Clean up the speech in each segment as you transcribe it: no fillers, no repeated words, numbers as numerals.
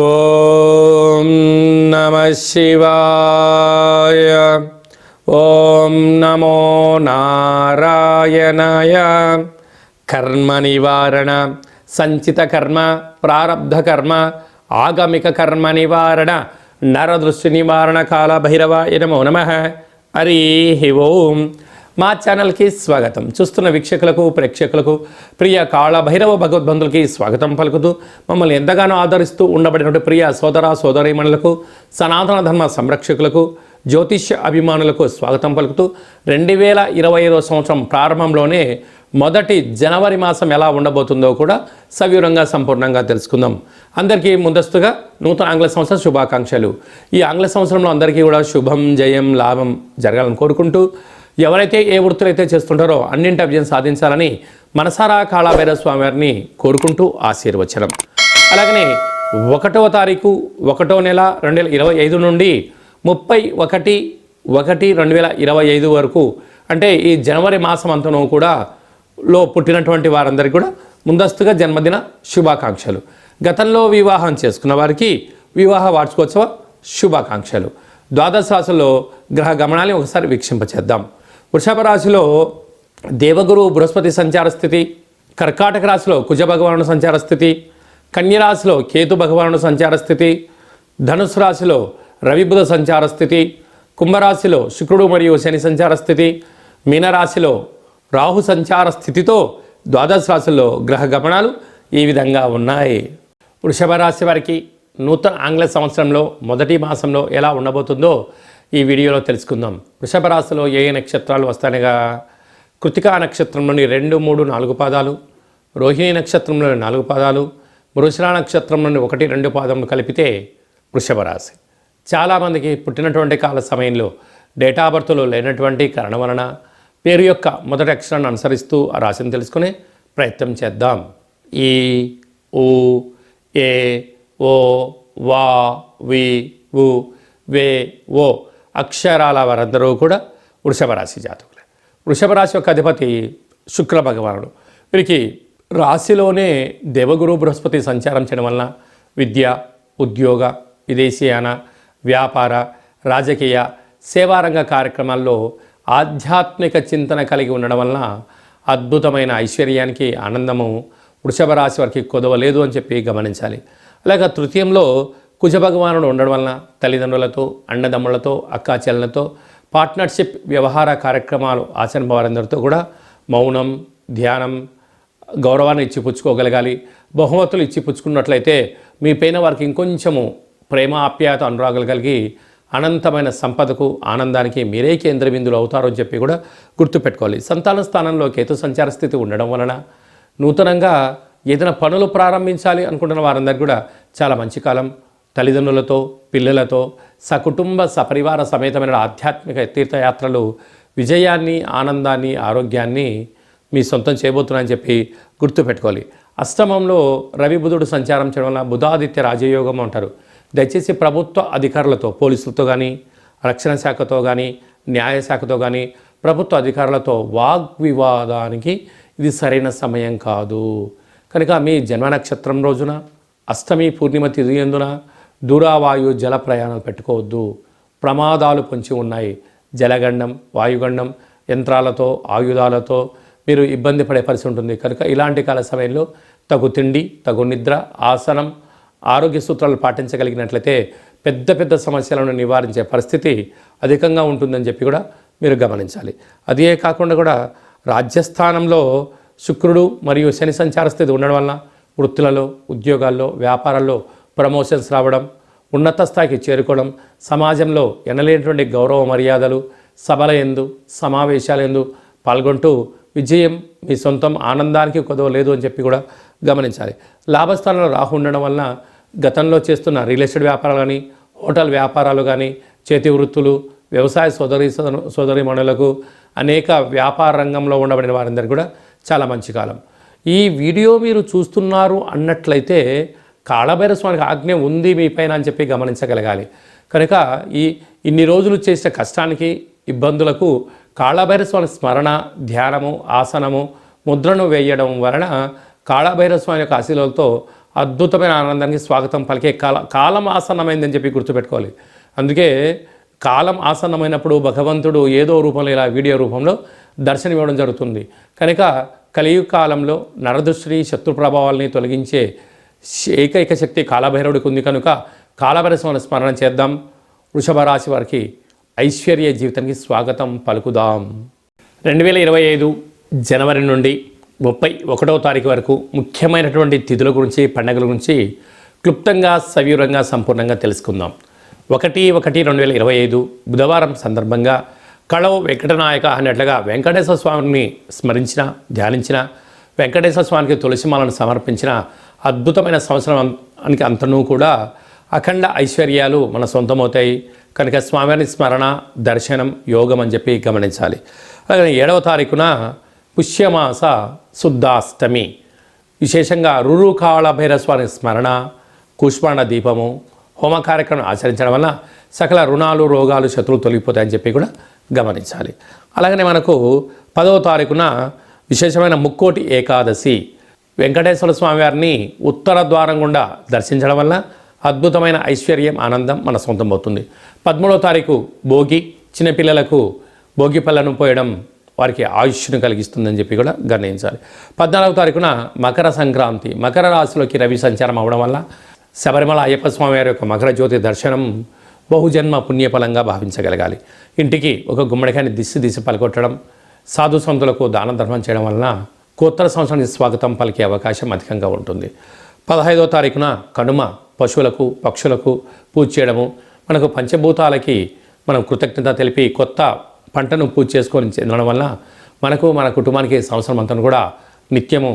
ఓం నమః శివాయ. ఓం నమో నారాయణాయ. కర్మ నివారణ, సంచిత కర్మ, ప్రారబ్ధ కర్మ, ఆగమిక కర్మ నివారణ, నరదృష్టి నివారణ కాల భైరవాయ నమో నమః. హరి ఓం. మా ఛానల్కి స్వాగతం. చూస్తున్న వీక్షకులకు, ప్రేక్షకులకు, ప్రియ కాళభైరవ భగవద్బంధులకి స్వాగతం పలుకుతూ, మమ్మల్ని ఎంతగానో ఆదరిస్తూ ఉండబడినటువంటి ప్రియ సోదర సోదరీమణులకు, సనాతన ధర్మ సంరక్షకులకు, జ్యోతిష్య అభిమానులకు స్వాగతం పలుకుతూ 2025 సంవత్సరం ప్రారంభంలోనే మొదటి జనవరి మాసం ఎలా ఉండబోతుందో కూడా సవివరంగా సంపూర్ణంగా తెలుసుకుందాం. అందరికీ ముందస్తుగా నూతన ఆంగ్ల సంవత్సర శుభాకాంక్షలు. ఈ ఆంగ్ల సంవత్సరంలో అందరికీ కూడా శుభం, జయం, లాభం జరగాలని కోరుకుంటూ, ఎవరైతే ఏ వృత్తులైతే చేస్తుంటారో అన్నింటి విజయం సాధించాలని మనసారా కాళభైరవ స్వామి వారిని కోరుకుంటూ ఆశీర్వచనం. అలాగనే 1వ తారీఖు 1వ నెల 2025 నుండి 31/1/2025 వరకు, అంటే ఈ జనవరి మాసం అంతను కూడా పుట్టినటువంటి వారందరికీ కూడా ముందస్తుగా జన్మదిన శుభాకాంక్షలు. గతంలో వివాహం చేసుకున్న వారికి వివాహ వార్షికోత్సవ శుభాకాంక్షలు. ద్వాదశ రాశుల్లో గ్రహ గమనాన్ని ఒకసారి వీక్షింపచేద్దాం. వృషభ రాశిలో దేవగురు బృహస్పతి సంచార స్థితి, కర్కాటక రాశిలో కుజ భగవానుడు సంచార స్థితి, కన్యరాశిలో కేతు భగవానుడు సంచార స్థితి, ధనుసు రాశిలో రవి బుధ సంచార స్థితి, కుంభరాశిలో శుక్రుడు మరియు శని సంచార స్థితి, మీనరాశిలో రాహు సంచార స్థితితో ద్వాదశ రాశుల్లో గ్రహ గమనాలు ఈ విధంగా ఉన్నాయి. వృషభ రాశి వారికి నూతన ఆంగ్ల సంవత్సరంలో మొదటి మాసంలో ఎలా ఉండబోతుందో ఈ వీడియోలో తెలుసుకుందాం. వృషభ రాశిలో ఏ నక్షత్రాలు వస్తాయనగా, కృతికా నక్షత్రంలోని 2, 3, 4 పాదాలు, రోహిణి నక్షత్రంలోని 4 పాదాలు, మృగశిర నక్షత్రంలోని 1, 2 పాదములు కలిపితే వృషభ రాశి. చాలామందికి పుట్టినటువంటి కాల సమయంలో డేటా ఆఫ్ బర్త్లో లేనటువంటి కారణం వలన పేరు యొక్క మొదటి అక్షరాన్ని అనుసరిస్తూ ఆ రాశిని తెలుసుకునే ప్రయత్నం చేద్దాం. ఈ, ఊ, ఏ, ఓ, వా, వి, వు, వే, ఓ అక్షరాల వారందరూ కూడా వృషభ రాశి జాతకులే. వృషభ రాశి యొక్క అధిపతి శుక్ర భగవానుడు. వీరికి రాశిలోనే దేవగురు బృహస్పతి సంచారం చేయడం వలన విద్య, ఉద్యోగ, విదేశీయాన, వ్యాపార, రాజకీయ, సేవారంగ కార్యక్రమాల్లో ఆధ్యాత్మిక చింతన కలిగి ఉండడం వలన అద్భుతమైన ఐశ్వర్యానికి, ఆనందము వృషభ రాశి వారికి కొదవలేదు అని చెప్పి గమనించాలి. అలాగే తృతీయంలో కుజ భగవానుడు ఉండడం వలన తల్లిదండ్రులతో, అన్నదమ్ములతో, అక్కాచెల్లెలతో పార్ట్నర్షిప్ వ్యవహార కార్యక్రమాలు ఆచరణ వారందరితో కూడా మౌనం, ధ్యానం, గౌరవాన్ని ఇచ్చిపుచ్చుకోగలగాలి. బహుమతులు ఇచ్చిపుచ్చుకున్నట్లయితే మీ పైన వారికి ఇంకొంచెము ప్రేమ, ఆప్యాయత, అనురాగాలు కలిగి అనంతమైన సంపదకు, ఆనందానికి మీరే కేంద్ర బిందువులు అవుతారు అని చెప్పి కూడా గుర్తుపెట్టుకోవాలి. సంతాన స్థానంలో కేతు సంచార స్థితి ఉండడం వలన నూతనంగా ఏదైనా పనులు ప్రారంభించాలి అనుకుంటున్న వారందరికీ కూడా చాలా మంచి కాలం. తల్లిదండ్రులతో, పిల్లలతో, సకుటుంబ సపరివార సమేతమైన ఆధ్యాత్మిక తీర్థయాత్రలు విజయాన్ని, ఆనందాన్ని, ఆరోగ్యాన్ని మీ సొంతం చేయబోతున్నాయని చెప్పి గుర్తుపెట్టుకోవాలి. అష్టమంలో రవి బుధుడు సంచారం చేయడం వల్ల బుధాదిత్య రాజయోగం అంటారు. దయచేసి ప్రభుత్వ అధికారులతో, పోలీసులతో కానీ, రక్షణ శాఖతో కానీ, న్యాయశాఖతో కానీ, ప్రభుత్వ అధికారులతో వాగ్వివాదానికి ఇది సరైన సమయం కాదు. కనుక మీ జన్మ నక్షత్రం రోజున అష్టమి పూర్ణిమ తిథి యందున దూరావాయు జల ప్రయాణాలు పెట్టుకోవద్దు. ప్రమాదాలు పొంచి ఉన్నాయి. జలగండం, వాయుగండం, యంత్రాలతో, ఆయుధాలతో మీరు ఇబ్బంది పడే పరిస్థితి ఉంటుంది. కనుక ఇలాంటి కాల సమయంలో తగు తిండి, తగు నిద్ర, ఆసనం, ఆరోగ్య సూత్రాలు పాటించగలిగినట్లయితే పెద్ద పెద్ద సమస్యలను నివారించే పరిస్థితి అధికంగా ఉంటుందని చెప్పి కూడా మీరు గమనించాలి. అదే కాకుండా కూడా రాజ్యస్థానంలో శుక్రుడు మరియు శని సంచార స్థితి ఉండడం వలన వృత్తులలో, ఉద్యోగాల్లో, వ్యాపారాల్లో ప్రమోషన్స్ రావడం, ఉన్నత స్థాయికి చేరుకోవడం, సమాజంలో ఎనలేనటువంటి గౌరవ మర్యాదలు, సభల యందు, సమావేశాల యందు పాల్గొంటూ విజయం మీ సొంతం, ఆనందానికి కొదవలేదు అని చెప్పి కూడా గమనించాలి. లాభస్థానంలో రాహు ఉండడం వలన గతంలో చేస్తున్న రియల్ ఎస్టేట్ వ్యాపారాలు కానీ, హోటల్ వ్యాపారాలు కానీ, చేతి వృత్తులు, వ్యవసాయ సోదరీమణులకు, అనేక వ్యాపార రంగంలో ఉండబడిన వారందరికీ కూడా చాలా మంచి కాలం. ఈ వీడియో మీరు చూస్తున్నారు అన్నట్లయితే కాళభైరవ స్వామికి ఆజ్ఞ ఉంది మీ పైన అని చెప్పి గమనించగలగాలి. కనుక ఇన్ని రోజులు చేసిన కష్టానికి, ఇబ్బందులకు కాళభైరవ స్వామి స్మరణ, ధ్యానము, ఆసనము, ముద్రను వేయడం వలన కాళభైరవ స్వామి యొక్క ఆశీర్వాదంతో అద్భుతమైన ఆనందానికి స్వాగతం పలికే కాలం ఆసన్నమైందని చెప్పి గుర్తుపెట్టుకోవాలి. అందుకే కాలం ఆసన్నమైనప్పుడు భగవంతుడు ఏదో రూపంలో ఇలా వీడియో రూపంలో దర్శనమివ్వడం జరుగుతుంది. కనుక కలియుగ కాలంలో నరదృష్టి శత్రు ప్రభావాల్ని తొలగించే ఏకైక శక్తి కాలభైరవుడికి ఉంది. కనుక కాలభైరవ స్మరణ చేద్దాం. వృషభ రాశి వారికి ఐశ్వర్య జీవితానికి స్వాగతం పలుకుదాం. 2025 జనవరి నుండి 31వ తారీఖు వరకు ముఖ్యమైనటువంటి తిథుల గురించి, పండుగల గురించి క్లుప్తంగా సవివరంగా సంపూర్ణంగా తెలుసుకుందాం. 1/1/2025 బుధవారం సందర్భంగా కళవు వెంకటనాయక అన్నట్లుగా వెంకటేశ్వర స్వామిని స్మరించిన, ధ్యానించిన, వెంకటేశ్వర స్వామికి తులసిమాలను సమర్పించిన అద్భుతమైన సంవత్సరానికి అంతనూ కూడా అఖండ ఐశ్వర్యాలు మన సొంతమవుతాయి. కనుక స్వామివారి స్మరణ, దర్శనం, యోగం అని చెప్పి గమనించాలి. అలాగే 7వ తారీఖున పుష్యమాస శుద్ధాష్టమి విశేషంగా కాళభైరవ స్వామి స్మరణ, కుష్మాండ దీపము, హోమ కార్యక్రమం ఆచరించడం వల్ల సకల రుణాలు, రోగాలు, శత్రువులు తొలగిపోతాయని చెప్పి కూడా గమనించాలి. అలాగనే మనకు 10వ తారీఖున విశేషమైన ముక్కోటి ఏకాదశి వెంకటేశ్వర స్వామి వారిని ఉత్తర ద్వారం గుండా దర్శించడం వల్ల అద్భుతమైన ఐశ్వర్యం, ఆనందం మన సొంతం అవుతుంది. 13వ తారీఖు భోగి, చిన్నపిల్లలకు భోగి పళ్ళను పోయడం వారికి ఆయుష్ను కలిగిస్తుందని చెప్పి కూడా గమనించాలి. 14వ తారీఖున మకర సంక్రాంతి, మకర రాశిలోకి రవి సంచారం అవ్వడం వల్ల శబరిమల అయ్యప్ప స్వామి వారి యొక్క మకర జ్యోతి దర్శనం బహుజన్మ పుణ్యఫలంగా భావించగలగాలి. ఇంటికి ఒక గుమ్మడికాయని దిశ పలకొట్టడం, సాధు సంతులకు దాన ధర్మం చేయడం వలన కొత్త సంవత్సరానికి స్వాగతం పలికే అవకాశం అధికంగా ఉంటుంది. 15వ తారీఖున కనుమ, పశువులకు, పక్షులకు పూజ చేయడము, మనకు పంచభూతాలకి మనం కృతజ్ఞత తెలిపి కొత్త పంటను పూజ చేసుకొని చెందడం వల్ల మనకు, మన కుటుంబానికి సంవత్సరం అంతా కూడా నిత్యము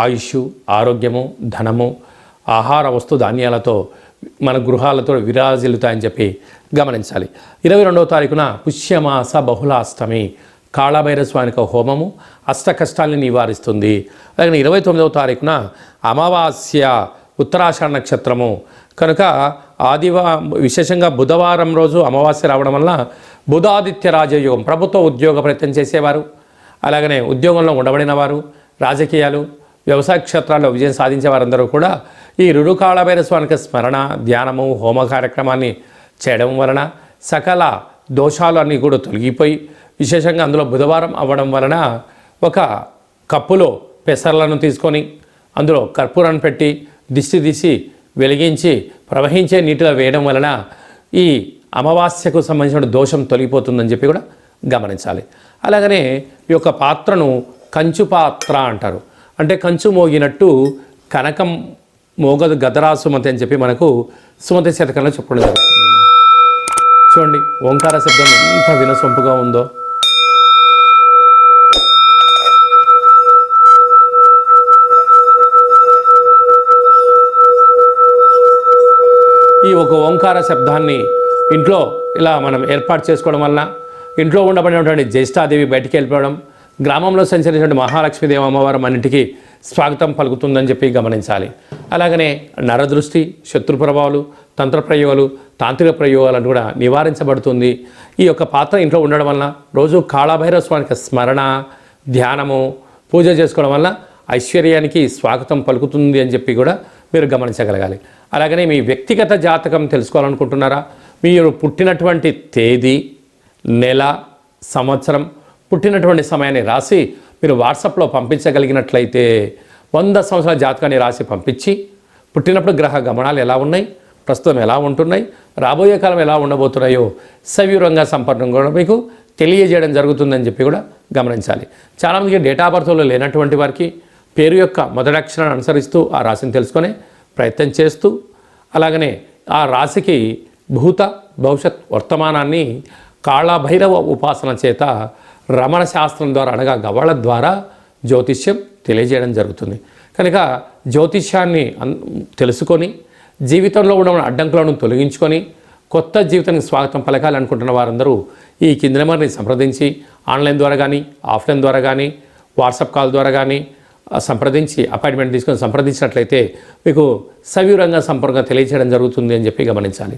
ఆయుష్, ఆరోగ్యము, ధనము, ఆహార వస్తు ధాన్యాలతో మన గృహాలతో విరాజిల్లుతాయని చెప్పి గమనించాలి. 22వ తారీఖున పుష్యమాస బహుళాష్టమి కాళభైరవ స్వామికి హోమము అష్ట కష్టాలని నివారిస్తుంది. అలాగే 29వ తారీఖున అమావాస్య ఉత్తరాషాఢ నక్షత్రము కనుక విశేషంగా బుధవారం రోజు అమావాస్య రావడం వల్ల బుధాదిత్య రాజయోగం, ప్రభుత్వ ఉద్యోగ ప్రయత్నం చేసేవారు, అలాగనే ఉద్యోగంలో ఉండబడిన వారు, రాజకీయాలు, వ్యవసాయ క్షేత్రాల్లో విజయం సాధించే వారందరూ కూడా ఈ కాళభైరవ స్వామికి స్మరణ, ధ్యానము, హోమ కార్యక్రమాన్ని చేయడం వలన సకల దోషాలు అన్నీ కూడా తొలగిపోయి విశేషంగా అందులో బుధవారం అవ్వడం వలన ఒక కప్పులో పెసర్లను తీసుకొని అందులో కర్పూరాన్ని పెట్టి దిష్టి తీసి వెలిగించి ప్రవహించే నీటిలో వేయడం వలన ఈ అమావాస్యకు సంబంధించిన దోషం తొలగిపోతుందని చెప్పి కూడా గమనించాలి. అలాగనే ఈ యొక్క పాత్రను కంచు పాత్ర అంటారు. అంటే కంచు మోగినట్టు కనకం మోగదు గదరా సుమతి అని చెప్పి మనకు సుమతి శతకంలో చెప్పడం జరుగుతుంది. చూడండి ఓంకార శబ్దం ఎంత వినసొంపుగా ఉందో. ఈ ఒక ఓంకార శబ్దాన్ని ఇంట్లో ఇలా మనం ఏర్పాటు చేసుకోవడం వలన ఇంట్లో ఉండబడినటువంటి జ్యేష్ఠాదేవి బయటికి వెళ్ళిపోవడం, గ్రామంలో సంచరించినటువంటి మహాలక్ష్మీదేవి అమ్మవారు మన ఇంటికి స్వాగతం పలుకుతుందని చెప్పి గమనించాలి. అలాగనే నరదృష్టి, శత్రు ప్రభావాలు, తంత్ర ప్రయోగాలు, తాంత్రిక ప్రయోగాలను కూడా నివారించబడుతుంది. ఈ యొక్క పాత్ర ఇంట్లో ఉండడం వలన రోజు కాళభైరవ స్వామికి స్మరణ, ధ్యానము, పూజ చేసుకోవడం వల్ల ఐశ్వర్యానికి స్వాగతం పలుకుతుంది అని చెప్పి కూడా మీరు గమనించగలగాలి. అలాగనే మీ వ్యక్తిగత జాతకం తెలుసుకోవాలనుకుంటున్నారా? మీరు పుట్టినటువంటి తేదీ, నెల, సంవత్సరం, పుట్టినటువంటి సమయాన్ని రాసి మీరు వాట్సాప్లో పంపించగలిగినట్లయితే 100 సంవత్సరాల జాతకాన్ని రాసి పంపించి పుట్టినప్పుడు గ్రహ గమనాలు ఎలా ఉన్నాయి, ప్రస్తుతం ఎలా ఉంటున్నాయి, రాబోయే కాలం ఎలా ఉండబోతున్నాయో సవివరంగా సంపర్కంగా కూడా మీకు తెలియజేయడం జరుగుతుందని చెప్పి కూడా గమనించాలి. చాలామందికి డేటా ఆఫ్ బర్త్లో లేనటువంటి వారికి పేరు యొక్క మొదటి అక్షరాన్ని అనుసరిస్తూ ఆ రాశిని తెలుసుకునే ప్రయత్నం చేస్తూ, అలాగనే ఆ రాశికి భూత భవిష్యత్ వర్తమానాన్ని కాళభైరవ ఉపాసన చేత రమణ శాస్త్రం ద్వారా అనగా గవ్వల ద్వారా జ్యోతిష్యం తెలియజేయడం జరుగుతుంది. కనుక జ్యోతిష్యాన్ని తెలుసుకొని జీవితంలో ఉన్న అడ్డంకులను తొలగించుకొని కొత్త జీవితానికి స్వాగతం పలకాలనుకుంటున్న వారందరూ ఈ కింది నెంబర్ని సంప్రదించి ఆన్లైన్ ద్వారా కానీ, ఆఫ్లైన్ ద్వారా కానీ, వాట్సాప్ కాల్ ద్వారా కానీ సంప్రదించి అపాయింట్మెంట్ తీసుకొని సంప్రదించినట్లయితే మీకు సవివరంగా సంపూర్ణంగా తెలియజేయడం జరుగుతుంది అని చెప్పి గమనించాలి.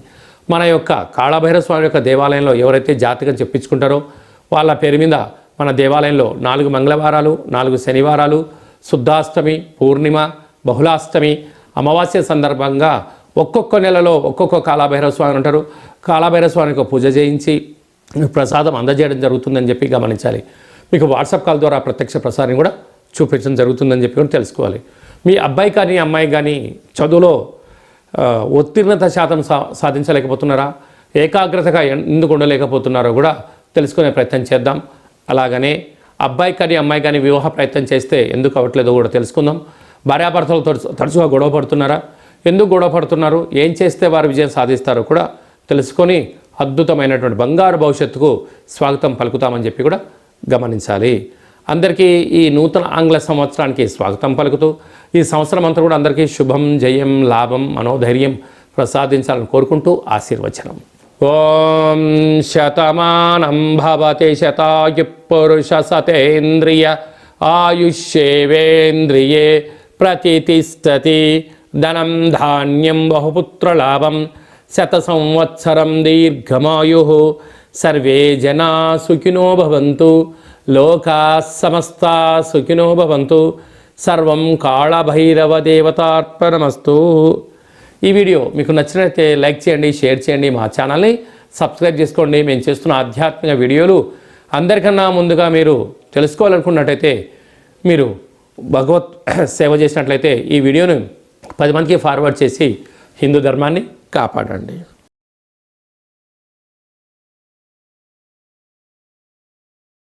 మన యొక్క కాళభైరవ స్వామి యొక్క దేవాలయంలో ఎవరైతే జాతకం చెప్పించుకుంటారో వాళ్ళ పేరు మీద మన దేవాలయంలో 4 మంగళవారాలు, 4 శనివారాలు, శుద్ధాష్టమి, పూర్ణిమ, బహుళాష్టమి, అమావాస్య సందర్భంగా ఒక్కొక్క నెలలో ఒక్కొక్క కాలభైరవ స్వామి ఉంటారు. కాలభైరవ స్వామికి పూజ చేయించి ప్రసాదం అందజేయడం జరుగుతుందని చెప్పి గమనించాలి. మీకు వాట్సాప్ కాల్ ద్వారా ప్రత్యక్ష ప్రసారం కూడా చూపించడం జరుగుతుందని చెప్పి కూడా తెలుసుకోవాలి. మీ అబ్బాయి కానీ అమ్మాయి కానీ చదువులో ఉత్తీర్ణత శాతం సాధించలేకపోతున్నారా, ఏకాగ్రతగా ఎందుకు ఉండలేకపోతున్నారో కూడా తెలుసుకునే ప్రయత్నం చేద్దాం. అలాగనే అబ్బాయి కానీ అమ్మాయి కానీ వివాహ ప్రయత్నం చేస్తే ఎందుకు అవ్వట్లేదో కూడా తెలుసుకుందాం. భార్యాభర్తలతో తరచుగా గొడవ పడుతున్నారా, ఎందుకు గొడవ పడుతున్నారు, ఏం చేస్తే వారు విజయం సాధిస్తారో కూడా తెలుసుకొని అద్భుతమైనటువంటి బంగారు భవిష్యత్తుకు స్వాగతం పలుకుతామని చెప్పి కూడా గమనించాలి. అందరికీ ఈ నూతన ఆంగ్ల సంవత్సరానికి స్వాగతం పలుకుతూ ఈ సంవత్సరం అంతా కూడా అందరికీ శుభం, జయం, లాభం, మనోధైర్యం ప్రసాదించాలని కోరుకుంటూ ఆశీర్వచనం. ఓం శతమానం భవతి శతాయు పురుష సతేంద్రియ ఆయుష్యేవేంద్రియే ప్రతిష్టతి. ధనం ధాన్యం బహుపుత్రలాభం శత సంవత్సరం దీర్ఘమాయు. సర్వే జనా సుఖినో భవంతు. లోకా సమస్తా సుఖినో భవంతు. సర్వం కాళభైరవ దేవతార్పణమస్తు. ఈ వీడియో మీకు నచ్చినట్లయితే లైక్ చేయండి, షేర్ చేయండి, మా ఛానల్ని సబ్స్క్రైబ్ చేసుకోండి. మేము చేస్తున్న ఆధ్యాత్మిక వీడియోలు అందరికన్నా ముందుగా మీరు తెలుసుకోవాలనుకున్నట్టయితే మీరు భగవత్ సేవ చేసినట్లయితే ఈ వీడియోను 10 మందికి ఫార్వర్డ్ చేసి హిందూ ధర్మాన్ని కాపాడండి.